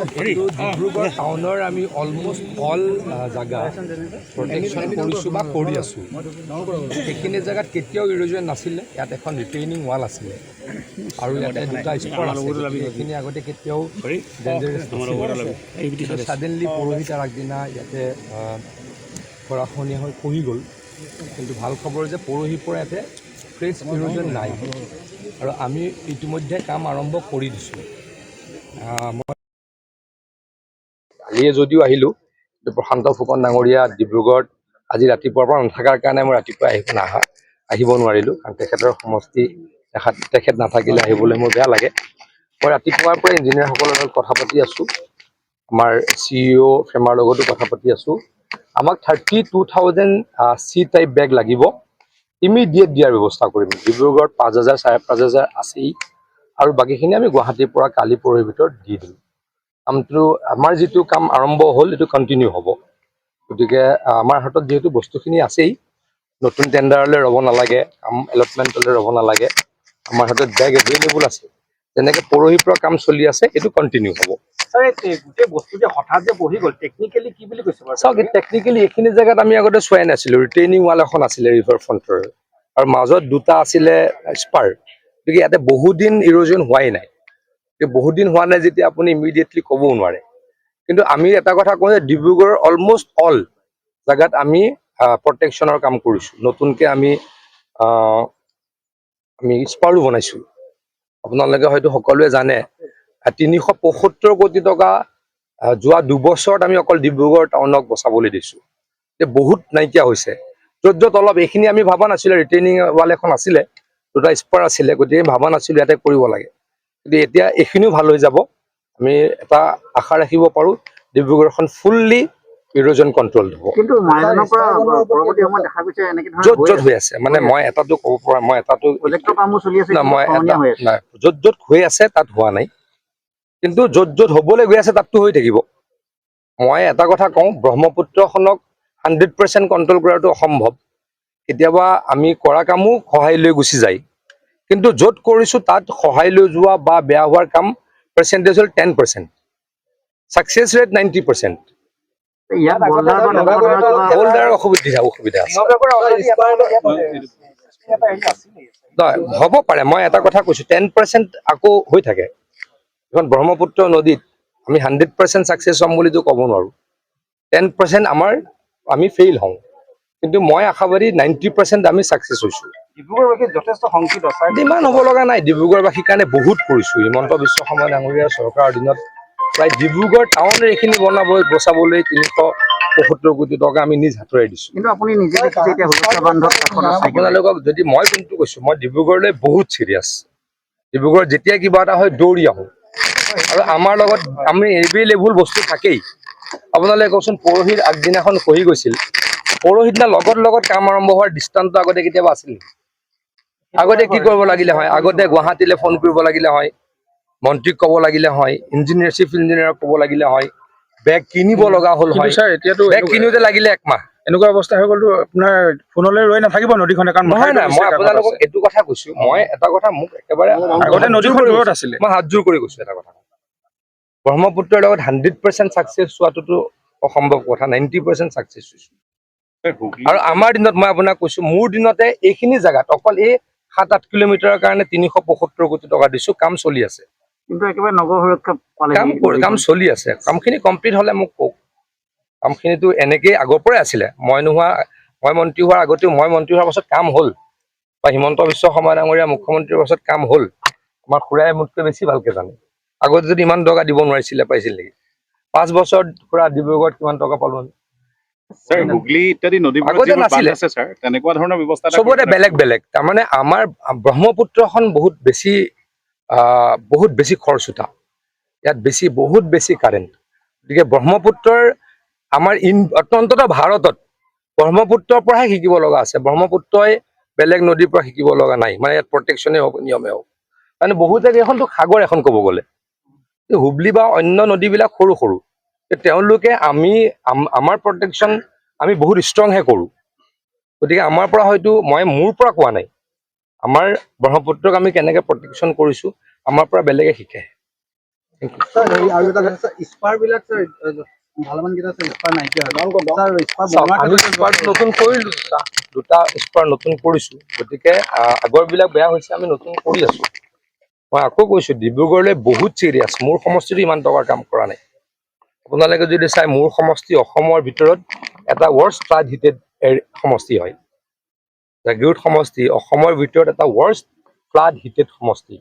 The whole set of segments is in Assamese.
ডিব্ৰুগড় টাউনৰ আমি অলমষ্ট অল জাগা প্ৰটেকশ্যন কৰিছোঁ বা কৰি আছোঁ। সেইখিনি জেগাত কেতিয়াও ইৰোজন নাছিলে। ইয়াত এখন ৰিটেইনিং ৱাল আছিলে আৰু ইয়াতে দুটা স্পট আছিলে। সেইখিনি আগতে কেতিয়াও ডেঞ্জাৰাছ নাছিলে। ছাডেনলি পৰহি তাৰ আগদিনা ইয়াতে গৰাখহনীয়া হৈ খহি গ'ল। কিন্তু ভাল খবৰ যে পৰহিৰ পৰা ইয়াতে ফ্ৰেছ ইৰোজন নাই আৰু আমি ইতিমধ্যে কাম আৰম্ভ কৰি দিছোঁ। মই কালিয়ে যদিও আহিলোঁ, কিন্তু প্ৰশান্ত ফুকন ডাঙৰীয়া ডিব্ৰুগড়ত আজি ৰাতিপুৱাৰ পৰা নাথাকাৰ কাৰণে মই ৰাতিপুৱা আহিব নোৱাৰিলোঁ। কাৰণ তেখেতৰ সমষ্টি তেখেত নাথাকিলে আহিবলৈ মোৰ বেয়া লাগে। মই ৰাতিপুৱাৰ পৰা ইঞ্জিনিয়াৰসকলৰ লগত কথা পাতি আছোঁ, আমাৰ CEO ফেমাৰ লগতো কথা পাতি আছোঁ। আমাক 32,000 চি টাইপ বেগ লাগিব, ইমিডিয়েট দিয়াৰ ব্যৱস্থা কৰিম। ডিব্ৰুগড়ত 5,000 5,500 আছেই আৰু বাকীখিনি আমি গুৱাহাটীৰ পৰা কালি পৰহিৰ ভিতৰত দি দিম। কামটো আমাৰ যিটো কাম আৰম্ভ হ'ল এইটো কণ্টিনিউ হ'ব। গতিকে আমাৰ হাতত যিহেতু বস্তুখিনি আছেই, নতুন টেণ্ডাৰলৈ ৰ'ব নালাগে, কাম এলটমেণ্টলৈ ৰ'ব নালাগে, আমাৰ হাতত বেগ এভেইলেবল আছে। যেনেকৈ পৰহিৰ পৰা কাম চলি আছে এইটো কণ্টিনিউ হ'ব। গোটেই বস্তু যে হঠাৎ যে বহি গ'ল, টেকনিকেলি কি বুলি কৈছে বাৰু? চাওক, টেকনিকেলি এইখিনি জেগাত আমি আগতে চোৱাই নাছিলোঁ। ৰিটেইনিং ৱাল এখন আছিলে ৰিভাৰ ফ্ৰণ্টৰ আৰু মাজত দুটা আছিলে স্পাৰ। গতিকে ইয়াতে বহুদিন ইৰোজন হোৱাই নাই। বহুদিন হোৱা নাই যেতিয়া আপুনি ইমিডিয়েটলি ক'বও নোৱাৰে। কিন্তু আমি এটা কথা কওঁ যে ডিব্ৰুগড়ৰ অলমষ্ট অল জেগাত আমি প্ৰটেকশ্যনৰ কাম কৰিছোঁ। নতুনকৈ আমি স্পাৰো বনাইছোঁ। আপোনালোকে হয়তো সকলোৱে জানে 375 কোটি টকা যোৱা 2 বছৰত আমি অকল ডিব্ৰুগড় টাউনক বচাবলৈ দিছোঁ। বহুত নাইকিয়া হৈছে। য'ত য'ত অলপ এইখিনি আমি ভবা নাছিলোঁ, ৰিটেইনিং ৱাল এখন আছিলে, দুটা স্পাৰ আছিলে, গতিকে ভবা নাছিলোঁ ইয়াতে কৰিব লাগে। কিন্তু এতিয়া এইখিনিও ভাল হৈ যাব। আমি এটা আশা ৰাখিব পাৰোঁ ডিব্ৰুগড়খন ফুল্লি ইৰোজন কণ্ট্ৰল হ'ব। কিন্তু মাইদানৰ পৰা পৰৱৰ্তী সময়ত দেখা গৈছে এনেকৈ য'ত য'ত হৈ আছে, মানে মই এটাটো ক'ব পৰা, মই এটাটো প্ৰজেক্টৰ কামো চলি আছে, মই এটা নাই, য'ত য'ত হৈ আছে তাত হোৱা নাই, কিন্তু য'ত য'ত হ'বলৈ গৈ আছে তাততো হৈ থাকিব। মই এটা কথা কওঁ, ব্ৰহ্মপুত্ৰখনক 100% কণ্ট্ৰল কৰাটো অসম্ভৱ। কেতিয়াবা আমি কৰা কামো সহায় লৈ গুচি যায়, কিন্তু য'ত কৰিছোঁ তাত সহায় লৈ যোৱা বা বেয়া হোৱাৰ কাম পাৰ্চেণ্টেজ হ'ল 10%, ছাকচেছ ৰেট 90%। বল্ডাৰৰ অসুবিধা আছে। নহয়, হ'ব পাৰে। মই এটা কথা কৈছোঁ, 10% আকৌ হৈ থাকে। এখন ব্ৰহ্মপুত্ৰ নদীত আমি 100% ছাকচেছ হ'ম বুলিতো ক'ব নোৱাৰোঁ। 10% আমি ফেইল হওঁ, কিন্তু মই আশাবাদী 90% আমি ছাকচেছ হৈছোঁ। ডিব্ৰুগড়বাসী যথেষ্ট শংকিত। ইমান হ'ব লগা নাই। ডিব্ৰুগড়বাসীৰ কাৰণে বহুত কৰিছোঁ। হিমন্ত বিশ্ব শৰ্মা ডাঙৰীয়াৰ চৰকাৰৰ দিনত প্ৰায় ডিব্ৰুগড় টাউন এইখিনি বচাবলৈ 375 কোটি টকা আমি নিজ হাতৰে দিছোঁ। কিন্তু আপুনি নিজে দেখিছে এতিয়া হুলস্থুল বান্ধত আপোনালোকক যদি মই কোনটো কৈছোঁ, মই ডিব্ৰুগড়লৈ বহুত চিৰিয়াছ। ডিব্ৰুগড় যেতিয়া কিবা এটা হয় দৌৰি আহোঁ আৰু আমাৰ লগত আমি এভেইলেবল বস্তু থাকেই। আপোনালোকে কওকচোন, পৰহিৰ আগদিনাখন খহি গৈছিল, পৰহিৰ দিনা লগত কাম আৰম্ভ হোৱাৰ দৃষ্টান্ত আগতে কেতিয়াবা আছিল নেকি? আগতে কি কৰিব লাগিলে হয়? আগতে গুৱাহাটীলৈ ফোন কৰিব লাগিলে হয়, মন্ত্ৰীক ক'ব লাগিলে হয়, চিফ ইঞ্জিনিয়াৰক ক'ব লাগিলে হয়, বেগ কিনিব লগা হ'ল হয়। এতিয়াতো বেগ কিনোতে লাগিলে 1 মাহ। এনেকুৱা অৱস্থা হৈ গ'লতো আপোনাৰ ফোনলৈ ৰৈ নাথাকিব নদীখনে, কাৰণ নহয় নাই, মই আপোনালোকক এইটো কথা কৈছোঁ। মই এটা কথা মোক একেবাৰে আগতে নদীখন দূৰত আছিলে, মই হাত জোৰ কৰি কৈছোঁ এটা কথা, ব্ৰহ্মপুত্ৰৰ লগত 100% ছাকচেছ হোৱাটোতো অসম্ভৱ কথা। 90% ছাকচেছ হৈছোঁ। আৰু আমাৰ দিনত মই আপোনাক কৈছোঁ, মোৰ দিনতে এইখিনি জেগাত অকল এই 7-8 কিলোমিটাৰৰ কাৰণে 375 কোটি টকা দিছোঁ। কাম চলি আছে, কিন্তু একেবাৰে নগৰ সুৰক্ষা কাম চলি আছে। কামখিনি কমপ্লিট হ'লে মোক কওক। কামখিনিতো এনেকেই আগৰ পৰাই আছিলে। মই মন্ত্ৰী হোৱাৰ আগতেও, মই মন্ত্ৰী হোৱাৰ পাছত কাম হ'ল, বা হিমন্ত বিশ্ব শৰ্মা ডাঙৰীয়া মুখ্যমন্ত্ৰীৰ পাছত কাম হ'ল। আমাৰ খুৰাই মোতকৈ বেছি ভালকৈ জানে। আগতে যদি ইমান টকা দিব নোৱাৰিছিলে, পাইছিল নেকি? 5 বছৰত খুৰা ডিব্ৰুগড়ত কিমান টকা পালোঁ আমি? আগতে নাছিলে। চবতে বেলেগ বেলেগ। তাৰমানে আমাৰ ব্ৰহ্মপুত্ৰখন বহুত বেছি খৰচ উঠা। ইয়াত বহুত বেছি কাৰেণ্ট। গতিকে ব্ৰহ্মপুত্ৰৰ আমাৰ অন্ততঃ ভাৰতত ব্ৰহ্মপুত্ৰৰ পৰাহে শিকিব লগা আছে। ব্ৰহ্মপুত্ৰই বেলেগ নদীৰ পৰা শিকিব লগা নাই। মানে ইয়াত প্ৰটেকশ্যনেই হওক, নিয়মে হওক। মানে বহুত এইখনতো সাগৰ এখন ক'ব গ'লে। হুবলি বা অন্য নদীবিলাক সৰু সৰু। তেওঁলোকে আমাৰ প্ৰটেকশ্যন আমি বহুত ষ্ট্ৰংহে কৰোঁ। গতিকে আমাৰ পৰা হয়তো মোৰ পৰা কোৱা নাই, আমাৰ ব্ৰহ্মপুত্ৰক আমি কেনেকৈ প্ৰটেকশ্যন কৰিছোঁ, আমাৰ পৰা বেলেগে শিকে। স্যাৰ আৰু এটা কথা স্যাৰ স্পাৰ বিলাক স্যাৰ ভালমান কেইটা স্যাৰ স্পাৰ নাইকিয়া হয় স্যাৰ স্পাৰ চাওক, বনোৱাৰ আমি ক্ষেত্ৰত স্পাৰ নতুন কৰিলো, দুটা স্পাৰ নতুন কৰিছো, গতিকে আগৰবিলাক বেয়া হৈছে, আমি নতুন কৰি আছো। মই আকৌ কৈছো, ডিব্ৰুগড়লৈ বহুত চিৰিয়াছ, মোৰ সমষ্টিটো ইমান টকাৰ কাম কৰা নাই। আপোনালোকে যদি চাই, মোৰ সমষ্টি অসমৰ ভিতৰত এটা ৱৰ্ষ্ট ফ্লাড হিটেড সমষ্টি হয়। জাগিৰোড সমষ্টি অসমৰ ভিতৰত এটা ৱৰ্ষ্ট ফ্লাড হিটেড সমষ্টি,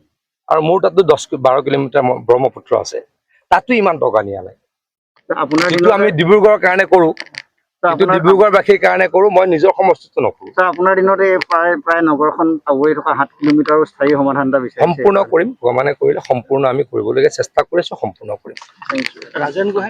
আৰু মোৰ তাতো 10-12 কিলোমিটাৰ ব্ৰহ্মপুত্ৰ আছে, তাতো ইমান টকা নিয়া নাই। আপোনাৰ যিটো আমি ডিব্ৰুগড়ৰ কাৰণে কৰো, যিটো ডিব্ৰুগড়বাসীৰ কাৰণে কৰো, মই নিজৰ সমষ্টিটো নকৰো। স্যাৰ আপোনাৰ দিনত এই প্ৰায় নগৰখন আৱৰি থকা 7 কিলোমিটাৰৰ স্থায়ী সমাধান এটা বিচাৰিছে। সম্পূৰ্ণ কৰিম, ভগৱানে কৰিলে সম্পূৰ্ণ আমি কৰিবলৈকে চেষ্টা কৰিছো, সম্পূৰ্ণ কৰিম। ৰাজেন গোহাঁই